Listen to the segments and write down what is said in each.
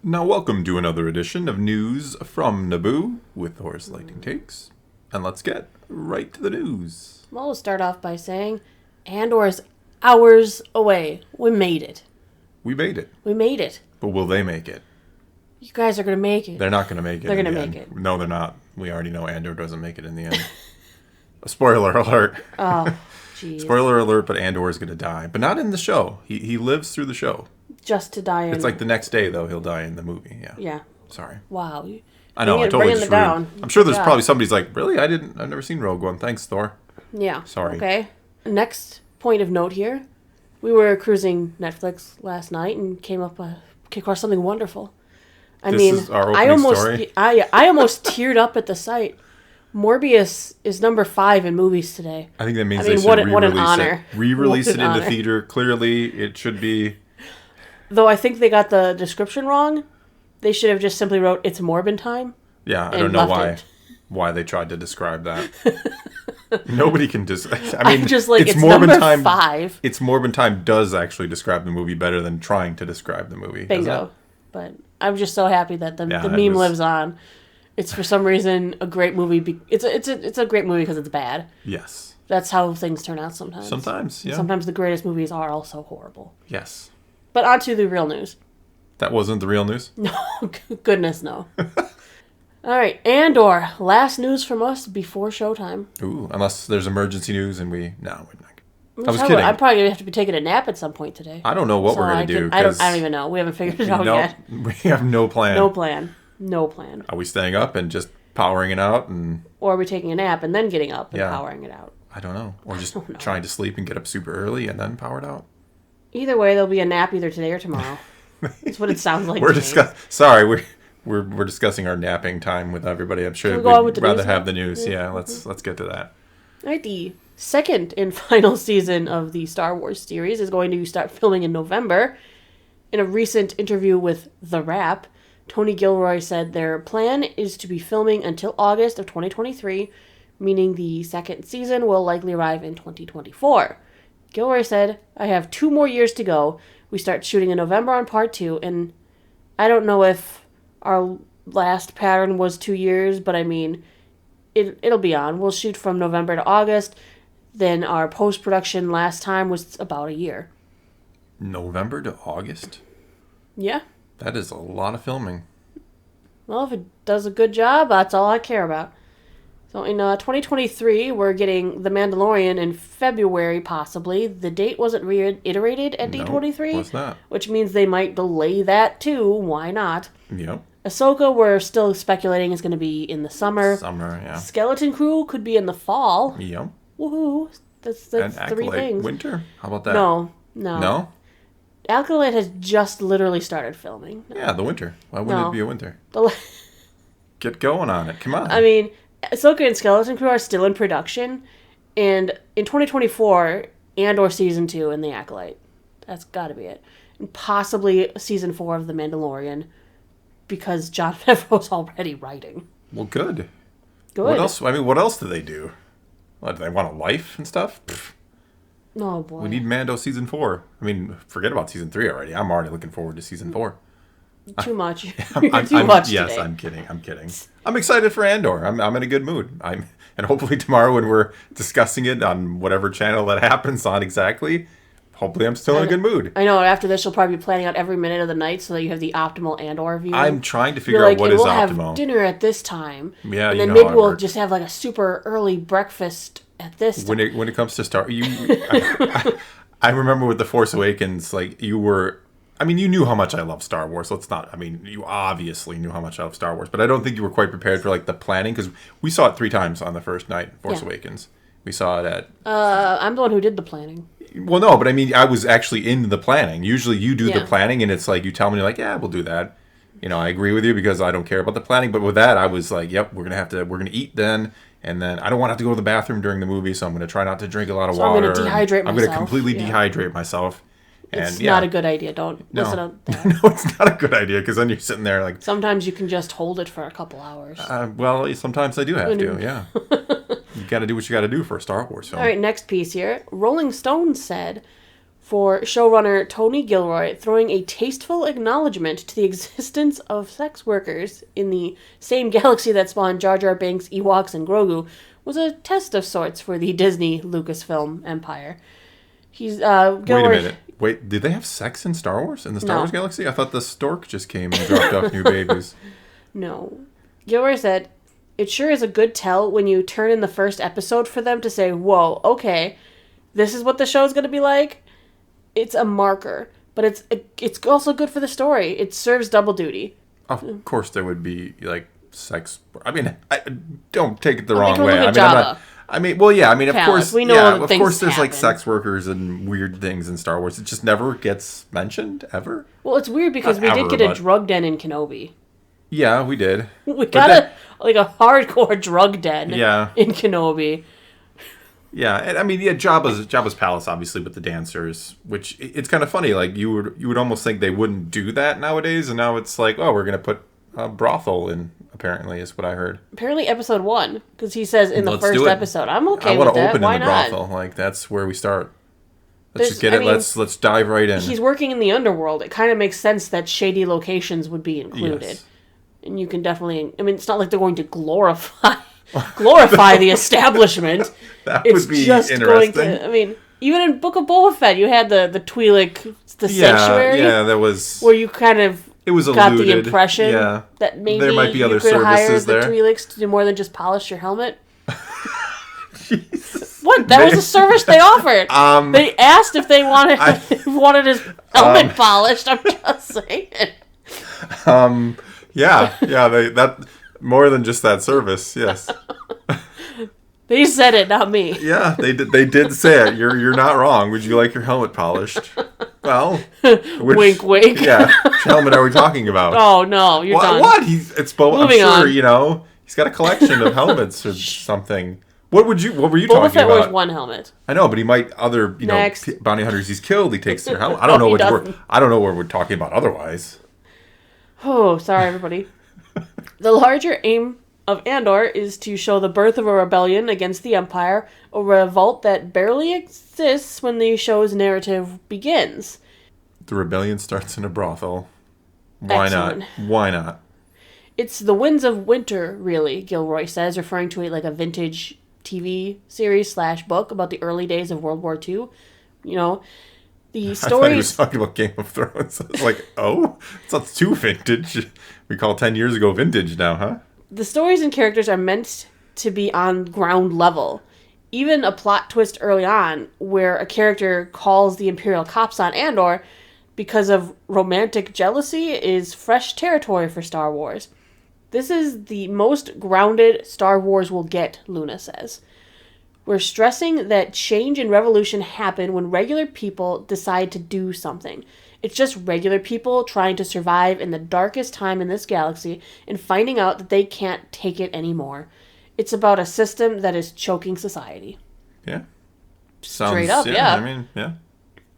Now welcome to another edition of News from Naboo with Horse Lightning Takes. And let's get right to the news. Well, we'll start off by saying Andor's hours away. We made it. We made it. We made it. But will they make it? You guys are going to make it. They're not going to make it. They're going to make it. No, they're not. We already know Andor doesn't make it in the end. A spoiler alert. Oh, jeez. Spoiler alert, but Andor is going to die. But not in the show. He lives through the show. Just to die in... It's like the next day, though, he'll die in the movie. Yeah. Yeah. Sorry. Wow. I know, I totally just ruined. I'm sure there's probably somebody's like, really? I've never seen Rogue One. Thanks, Thor. Yeah. Sorry. Okay. Next point of note here. We were cruising Netflix last night and came across something wonderful. This is our opening story? I almost teared up at the sight. Morbius is number 5 in movies today. I think that means they should re-release what an honor. it. Re-release it into theater. Clearly, it should be... Though I think they got the description wrong. They should have just simply wrote, "It's Morbin time." Yeah, I don't know why they tried to describe that. Nobody can just... I mean, just like, it's Morbin number time, 5. It's Morbin time does actually describe the movie better than trying to describe the movie. Bingo. But I'm just so happy that the meme lives on. It's for some reason a great movie. It's a great movie because it's bad. Yes. That's how things turn out sometimes. Sometimes, yeah. Sometimes the greatest movies are also horrible. Yes. But on to the real news. That wasn't the real news? No, goodness no. All right, Andor. Last news from us before showtime. Ooh, unless there's emergency news and we're not. I was kidding. I'm probably going to have to be taking a nap at some point today. I don't know what we're going to do. I don't even know. We haven't figured it out yet. We have no plan. No plan. Are we staying up and just powering it out? Or are we taking a nap and then getting up and powering it out? I don't know. Or just trying to sleep and get up super early and then power it out? Either way, there'll be a nap either today or tomorrow. That's what it sounds like. We're discussing our napping time with everybody. I'm sure we'd rather have the news. Yeah, let's get to that. All right, the second and final season of the Star Wars series is going to start filming in November. In a recent interview with The Wrap, Tony Gilroy said their plan is to be filming until August of 2023, meaning the second season will likely arrive in 2024. Gilroy said, "I have 2 more years to go. We start shooting in November on part 2, and I don't know if our last pattern was 2 years, but I mean, it'll be on. We'll shoot from November to August. Then our post-production last time was about a year." November to August? Yeah. That is a lot of filming. Well, if it does a good job, that's all I care about. So in 2023, we're getting The Mandalorian in February, possibly. The date wasn't reiterated at D23. No, was not. Which means they might delay that too. Why not? Yep. Ahsoka, we're still speculating, is going to be in the summer. Summer, yeah. Skeleton Crew could be in the fall. Yep. Woohoo. That's and 3 things. Winter? How about that? No. No? Acolyte has just literally started filming. Yeah, the winter. Why wouldn't it be a winter? Get going on it. Come on. I mean, Ahsoka and Skeleton Crew are still in production. And in 2024, Andor Season 2 and The Acolyte. That's got to be it. And possibly Season 4 of The Mandalorian. Because Jon Favreau's already writing. Well, good. Good. What else? I mean, what else do they do? What, do they want a life and stuff? Pfft. Oh, boy. We need Mando Season 4. I mean, forget about Season 3 already. I'm already looking forward to Season 4. Too much. Too much Yes, today. I'm kidding. I'm excited for Andor. I'm in a good mood. And hopefully tomorrow when we're discussing it on whatever channel that happens on exactly, hopefully I'm still in a good mood. I know. After this, you'll probably be planning out every minute of the night so that you have the optimal Andor view. I'm trying to figure out what is we'll optimal. Have dinner at this time. Yeah, and then maybe we'll just have like a super early breakfast at this time. When it comes to Star, I remember with The Force Awakens, like you knew how much I love Star Wars. You obviously knew how much I love Star Wars, but I don't think you were quite prepared for like the planning because we saw it 3 times on the first night, Force Awakens. We saw it at... I'm the one who did the planning. Well, no, but I mean, I was actually in the planning. Usually you do the planning and it's like, you tell me like, yeah, we'll do that. You know, I agree with you because I don't care about the planning. But with that, I was like, yep, we're going to eat then. And then I don't want to have to go to the bathroom during the movie, so I'm going to try not to drink a lot of water. I'm going to dehydrate myself. I'm going to completely dehydrate myself. It's not a good idea. Don't listen to that. No, it's not a good idea because then you're sitting there like... Sometimes you can just hold it for a couple hours. Well, sometimes I do have to, yeah. You got to do what you got to do for a Star Wars film. All right, next piece here. Rolling Stone said, for showrunner Tony Gilroy throwing a tasteful acknowledgement to the existence of sex workers in the same galaxy that spawned Jar Jar Binks, Ewoks, and Grogu was a test of sorts for the Disney Lucasfilm empire. Gilroy... Wait a minute. Wait, did they have sex in Star Wars? In the Star Wars galaxy? I thought the stork just came and dropped off new babies. No. Gilroy said, "It sure is a good tell when you turn in the first episode for them to say, whoa, okay, this is what the show's going to be like." It's a marker, but it's also good for the story. It serves double duty. Of course there would be, like, sex... I mean, don't take it the wrong way. Of course... We know of course there's, like, sex workers and weird things in Star Wars. It just never gets mentioned, ever. Well, it's weird because we did get a drug den in Kenobi. Yeah, we did. We got a hardcore drug den in Kenobi. Yeah, and I mean, Jabba's palace, obviously, with the dancers, which it's kind of funny. Like you would almost think they wouldn't do that nowadays, and now it's like, oh, we're gonna put a brothel in. Apparently, is what I heard. Apparently, episode 1, because he says in the first episode, I'm okay with that. I want to open in the brothel. Like that's where we start. Let's just get it. Let's dive right in. He's working in the underworld. It kind of makes sense that shady locations would be included, and you can definitely. I mean, it's not like they're going to glorify the establishment. That would be just interesting. I mean, even in Book of Boba Fett, you had the Twi'lek, the sanctuary. Yeah, that was where you kind of got alluded. The impression that maybe there might be other you could services hire there. The Twi'leks to do more than just polish your helmet. Jesus. What? That was a service they offered. They asked if they wanted his helmet polished. I'm just saying. That more than just that service. Yes. They said it, not me. Yeah, they did say it. You're not wrong. Would you like your helmet polished? Well, wink, wink. Yeah, which helmet are we talking about? Oh no, you're done. What? It's Boba. I'm sure on. He's got a collection of helmets or something. What were you talking about? Boba Fett wears one helmet. I know, but he might bounty hunters he's killed. He takes their helmet. I don't know what we're talking about otherwise. Oh, sorry, everybody. The larger aim of Andor is to show the birth of a rebellion against the Empire, a revolt that barely exists when the show's narrative begins. The rebellion starts in a brothel. Why not? Why not? It's the winds of winter, really, Gilroy says, referring to it like a vintage TV series / book about the early days of World War II. You know, the stories... I thought he was talking about Game of Thrones. I was like, oh, it's not too vintage. We call 10 years ago vintage now, huh? The stories and characters are meant to be on ground level. Even a plot twist early on, where a character calls the Imperial cops on Andor because of romantic jealousy, is fresh territory for Star Wars. This is the most grounded Star Wars will get, Luna says. We're stressing that change and revolution happen when regular people decide to do something. It's just regular people trying to survive in the darkest time in this galaxy and finding out that they can't take it anymore. It's about a system that is choking society. Yeah. Straight up, yeah. I mean, yeah.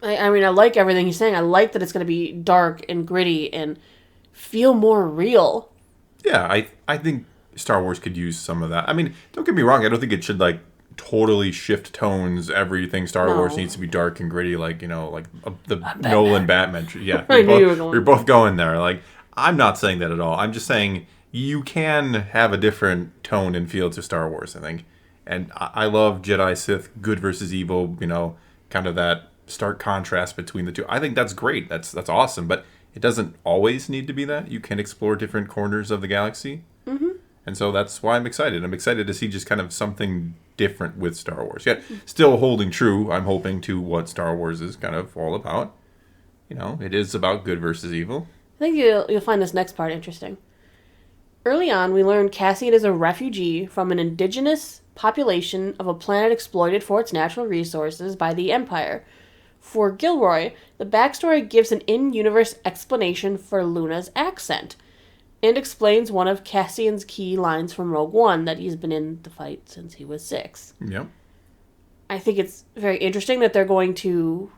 I mean, I like everything he's saying. I like that it's going to be dark and gritty and feel more real. Yeah, I think Star Wars could use some of that. I mean, don't get me wrong. I don't think it should, like, totally shift tones. Everything Star Wars needs to be dark and gritty, like, you know, like the Nolan Batman. Yeah, we're both going there. Like, I'm not saying that at all. I'm just saying you can have a different tone and feel to Star Wars, I think. And I love Jedi Sith, good versus evil, you know, kind of that stark contrast between the two. I think that's great. That's awesome. But it doesn't always need to be that. You can explore different corners of the galaxy. Mm-hmm. And so that's why I'm excited. I'm excited to see just kind of something different with Star Wars. Yet still holding true, I'm hoping, to what Star Wars is kind of all about. You know, it is about good versus evil. I think you'll find this next part interesting. Early on, we learned Cassian is a refugee from an indigenous population of a planet exploited for its natural resources by the Empire. For Gilroy, the backstory gives an in-universe explanation for Luna's accent, and explains one of Cassian's key lines from Rogue One, that he's been in the fight since he was 6. Yep. I think it's very interesting that they're going to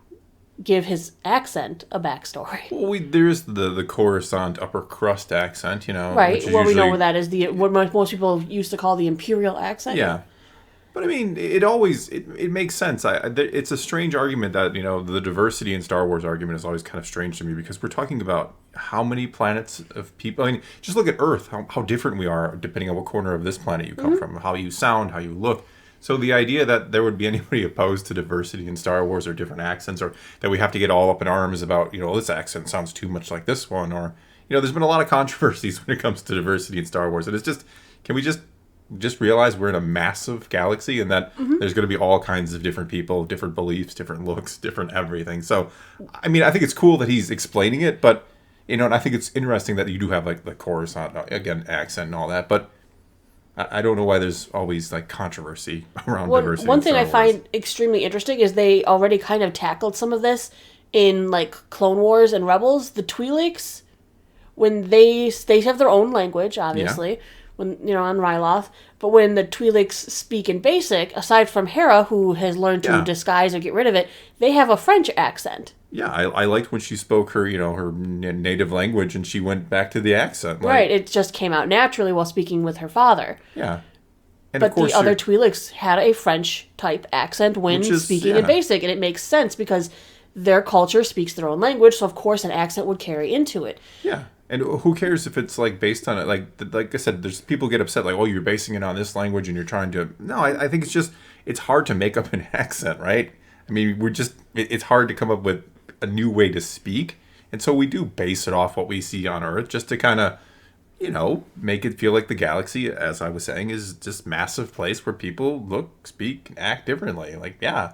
give his accent a backstory. Well, there's the Coruscant upper crust accent, you know. Right, well, we know what that is, what most people used to call the Imperial accent. Yeah. But I mean, it makes sense. It's a strange argument that, the diversity in Star Wars argument is always kind of strange to me because we're talking about how many planets of people. I mean, just look at Earth, how different we are depending on what corner of this planet you come from, how you sound, how you look. So the idea that there would be anybody opposed to diversity in Star Wars or different accents, or that we have to get all up in arms about, this accent sounds too much like this one, or, there's been a lot of controversies when it comes to diversity in Star Wars. And it's just, can we just realize we're in a massive galaxy and that there's going to be all kinds of different people, different beliefs, different looks, different everything. So, I mean, I think it's cool that he's explaining it, but, and I think it's interesting that you do have, like, the Coruscant, again, accent and all that, but I don't know why there's always, like, controversy around diversity. One thing I find extremely interesting is they already kind of tackled some of this in, like, Clone Wars and Rebels. The Twi'leks, when they have their own language, obviously, when on Ryloth, but when the Twi'leks speak in Basic, aside from Hera, who has learned to disguise or get rid of it, they have a French accent. Yeah, I liked when she spoke her, her native language, and she went back to the accent. Right, it just came out naturally while speaking with her father. Yeah. And but the other Twi'leks had a French-type accent when speaking in Basic, and it makes sense because their culture speaks their own language, so of course an accent would carry into it. Yeah. And who cares if it's, like, based on it? Like I said, there's people get upset, like, oh, you're basing it on this language and you're trying to... No, I think it's hard to make up an accent, right? I mean, it's hard to come up with a new way to speak. And so we do base it off what we see on Earth just to kind of, make it feel like the galaxy, as I was saying, is just massive place where people look, speak, act differently. Like, yeah,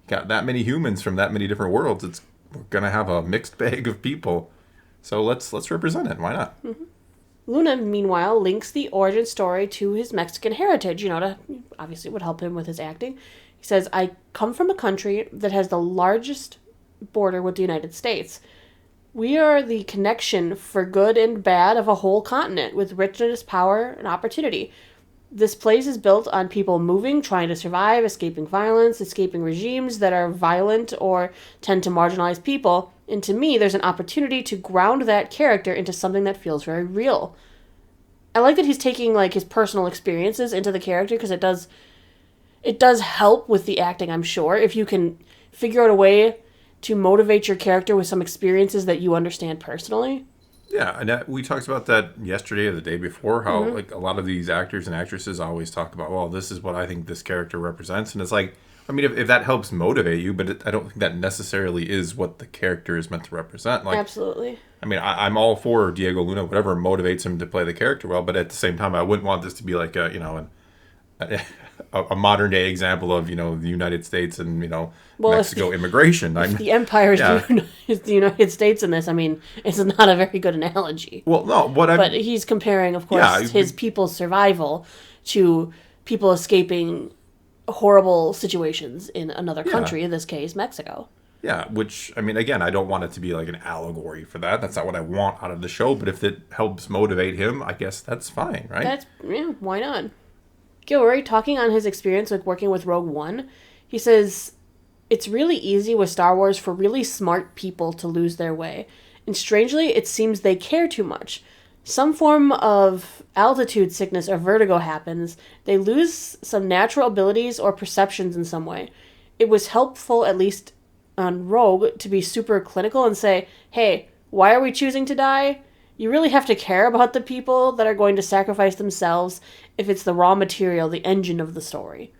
got that many humans from that many different worlds. We're going to have a mixed bag of people. So let's represent it. Why not? Mm-hmm. Luna, meanwhile, links the origin story to his Mexican heritage, obviously it would help him with his acting. He says, I come from a country that has the largest border with the United States. We are the connection for good and bad of a whole continent with richness, power, and opportunity. This place is built on people moving, trying to survive, escaping violence, escaping regimes that are violent or tend to marginalize people. And to me, there's an opportunity to ground that character into something that feels very real. I like that he's taking, like, his personal experiences into the character because it does help with the acting, I'm sure. If you can figure out a way to motivate your character with some experiences that you understand personally. Yeah, and we talked about that yesterday or the day before, how like a lot of these actors and actresses always talk about, well, this is what I think this character represents. And it's like, I mean, if that helps motivate you, but I don't think that necessarily is what the character is meant to represent. Like, absolutely. I mean, I'm all for Diego Luna, whatever motivates him to play the character well, but at the same time, I wouldn't want this to be like a modern day example of, the United States and, Mexico immigration. If the empire is the United States in this, I mean, it's not a very good analogy. Well, no, but he's comparing, of course, his people's survival to people escaping horrible situations in another country, in this case, Mexico. Yeah, which, I mean, again, I don't want it to be like an allegory for that. That's not what I want out of the show, but if it helps motivate him, I guess that's fine, right? Why not? Gilroy, talking on his experience with working with Rogue One, he says, it's really easy with Star Wars for really smart people to lose their way. And strangely, it seems they care too much. Some form of altitude sickness or vertigo happens. They lose some natural abilities or perceptions in some way. It was helpful, at least on Rogue, to be super clinical and say, hey, why are we choosing to die? You really have to care about the people that are going to sacrifice themselves if it's the raw material, the engine of the story.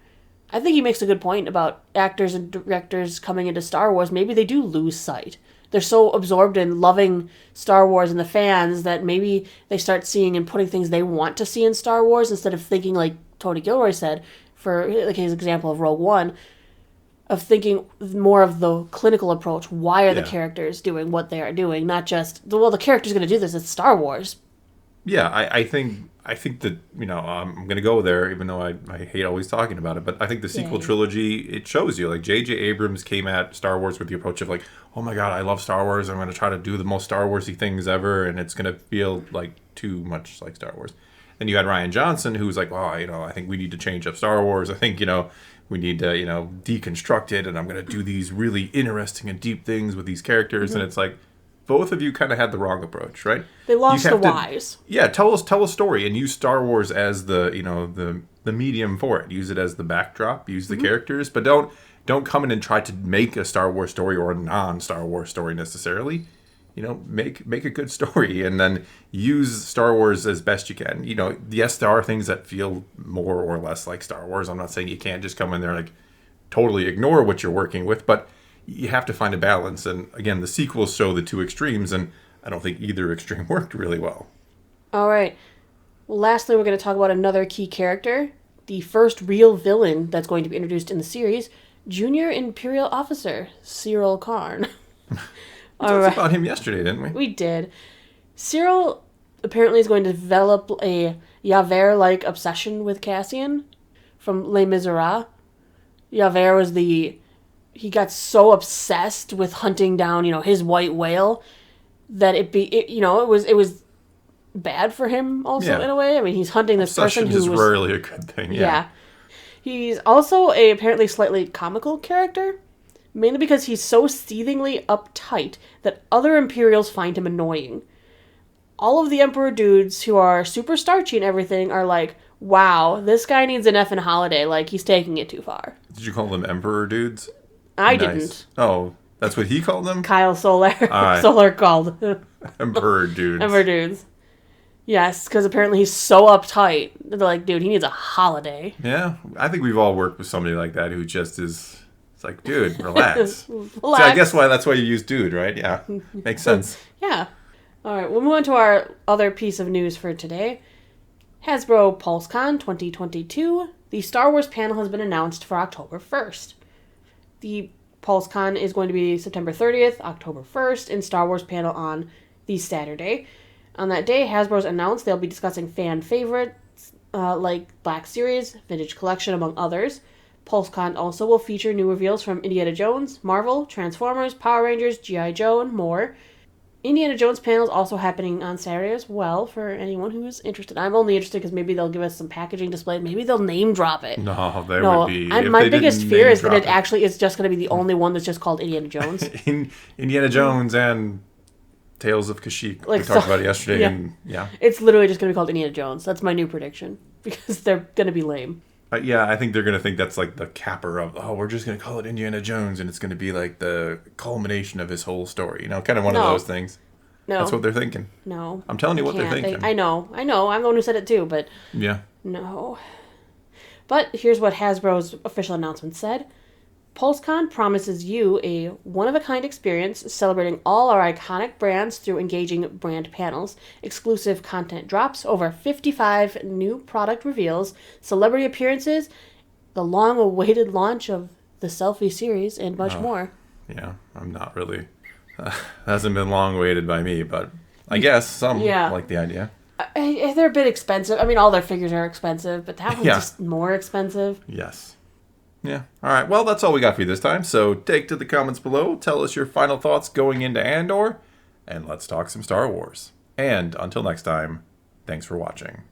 I think he makes a good point about actors and directors coming into Star Wars. Maybe they do lose sight. They're so absorbed in loving Star Wars and the fans that maybe they start seeing and putting things they want to see in Star Wars instead of thinking, like Tony Gilroy said, for like his example of Rogue One, of thinking more of the clinical approach. Why are the characters doing what they are doing? Not just, well, the character's going to do this. It's Star Wars. Yeah, I think that, I'm going to go there, even though I hate always talking about it, but I think the sequel trilogy, it shows you, like, J.J. Abrams came at Star Wars with the approach of, like, oh my god, I love Star Wars, I'm going to try to do the most Star Wars-y things ever, and it's going to feel, like, too much like Star Wars. Then you had Rian Johnson, who was like, well, I think we need to change up Star Wars, I think, we need to, deconstruct it, and I'm going to do these really interesting and deep things with these characters, and it's like, both of you kind of had the wrong approach, right? They lost the whys. Yeah, tell a story and use Star Wars as the medium for it. Use it as the backdrop. Use the characters, but don't come in and try to make a Star Wars story or a non-Star Wars story necessarily. Make a good story and then use Star Wars as best you can. Yes, there are things that feel more or less like Star Wars. I'm not saying you can't just come in there and like totally ignore what you're working with, but you have to find a balance. And again, the sequels show the two extremes, and I don't think either extreme worked really well. All right. Well, lastly, we're going to talk about another key character, the first real villain that's going to be introduced in the series, Junior Imperial Officer Cyril Karn. We talked about him yesterday, didn't we? We did. Cyril apparently is going to develop a Javert-like obsession with Cassian from Les Miserables. Javert was he got so obsessed with hunting down, his white whale that it was bad for him also in a way. I mean, he's hunting this person who is rarely a good thing. Yeah. He's also a apparently slightly comical character. Mainly because he's so seethingly uptight that other Imperials find him annoying. All of the Emperor dudes who are super starchy and everything are like, wow, this guy needs an effing holiday. Like, he's taking it too far. Did you call them Emperor dudes? I didn't. Oh, that's what he called them? Kyle Solar. Solar called. Emperor dudes. Emperor dudes. Yes, because apparently he's so uptight. They're like, dude, he needs a holiday. Yeah, I think we've all worked with somebody like that who just is... It's like, dude, relax. Relax. So I guess that's why you use dude, right? Yeah. Makes sense. Yeah. All right, we'll move on to our other piece of news for today. Hasbro PulseCon 2022. The Star Wars panel has been announced for October 1st. The PulseCon is going to be September 30th, October 1st, and Star Wars panel on the Saturday. On that day, Hasbro's announced they'll be discussing fan favorites like Black Series, Vintage Collection, among others. PulseCon also will feature new reveals from Indiana Jones, Marvel, Transformers, Power Rangers, G.I. Joe, and more. Indiana Jones panel is also happening on Saturday as well for anyone who is interested. I'm only interested because maybe they'll give us some packaging display. Maybe they'll name drop it. No, would be. My biggest fear is that it actually is just going to be the only one that's just called Indiana Jones. Indiana Jones and Tales of Kashyyyk. We talked about it yesterday. Yeah. It's literally just going to be called Indiana Jones. That's my new prediction because they're going to be lame. I think they're going to think that's like the capper of, we're just going to call it Indiana Jones, and it's going to be like the culmination of his whole story. Kind of one of those things. No. That's what they're thinking. No. I'm telling you what they're thinking. I know. I'm the one who said it too, but... Yeah. No. But here's what Hasbro's official announcement said. PulseCon promises you a one-of-a-kind experience celebrating all our iconic brands through engaging brand panels, exclusive content drops, over 55 new product reveals, celebrity appearances, the long-awaited launch of the Selfie series, and much more. Yeah, I'm not really... hasn't been long-awaited by me, but I guess some like the idea. They're a bit expensive. I mean, all their figures are expensive, but that one's just more expensive. Yes. Yeah. All right. Well, that's all we got for you this time. So take to the comments below. Tell us your final thoughts going into Andor. And let's talk some Star Wars. And until next time, thanks for watching.